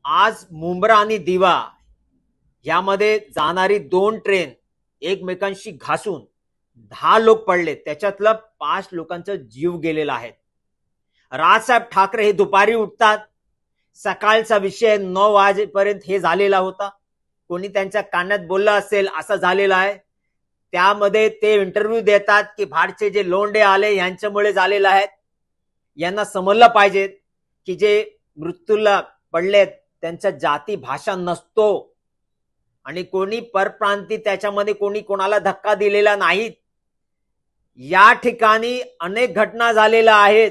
आज मुंब्रा आणि दिवा यामध्ये जाणारी 2 ट्रेन एकमेकांशी घासून 10 लोक पडले, त्याच्यातलं 5 लोकांचा जीव गेलेला आहे. राजसाहेब ठाकरे हे दुपारी उठतात, सकाळचा विषय 9 वाजेपर्यंत हे झालेला होता. कोणी त्यांच्या कानात बोललं असेल असं झालेलं आहे. त्यामध्ये ते इंटरव्ह्यू देतात की भाडचे जे लोंढे आले यांच्यामुळे झालेलं आहे. यांना समजलं पाहिजे की जे मृत्यूला पडलेत त्यांच्या जाती भाषा नसतो आणि कोणी परप्रांती त्याच्यामध्ये कोणी कोणाला धक्का दिलेला नाही. या ठिकाणी अनेक घटना झालेल्या आहेत.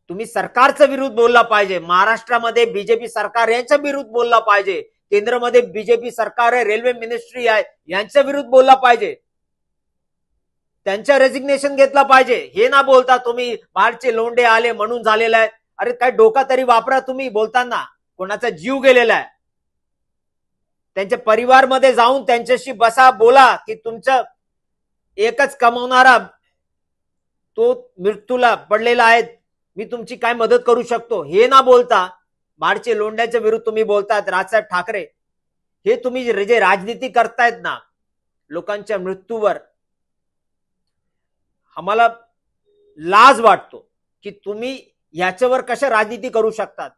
तुम्ही सरकारचा विरुद्ध बोलला पाहिजे. महाराष्ट्रामध्ये बीजेपी सरकार यांच्या विरुद्ध बोलला पाहिजे. केंद्रामध्ये बीजेपी सरकार आहे, रेल्वे मिनिस्ट्री आहे, यांच्या विरुद्ध बोलला पाहिजे. त्यांच्या रेजिग्नेशन घेतला पाहिजे. हे ना बोलता तुम्ही बाहेरचे लोंढे आले म्हणून झालेलं आहे. अरे काय डोका तरी वापरा तुम्ही बोलताना. कोणाचा जीव गेलेला आहे. त्यांच्या परिवारमध्ये जाऊन त्यांच्याशी बसा, बोला की तुमचं एकच कमवणारा तो मृत्यूला पडलेला आहे, मी तुमची काय मदत करू शकतो. हे ना बोलता बाहेरचे लोंढ्याच्या विरुद्ध तुम्ही बोलतात. राजसाहेब ठाकरे हे तुम्ही जे राजनीती करतायत ना लोकांच्या मृत्यूवर, आम्हाला लाज वाटतो की तुम्ही याच्यावर कशा राजनीती करू शकतात.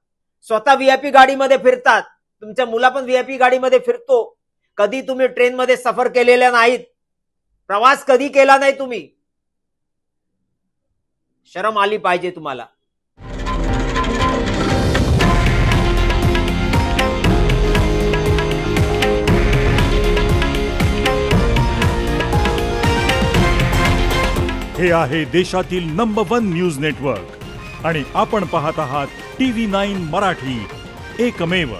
स्वतः व्हीआयपी गाडीमध्ये फिरतात, तुमच्या मुला पण व्हीआयपी गाडीमध्ये फिरतो. कधी तुम्ही ट्रेनमध्ये सफर केलेल्या नाहीत, प्रवास कधी केला नाही तुम्ही. शरम आली पाहिजे तुम्हाला. हे आहे देशातील नंबर 1 न्यूज नेटवर्क आणि आपण पाहत आहात TV9 मराठी, एकमेव.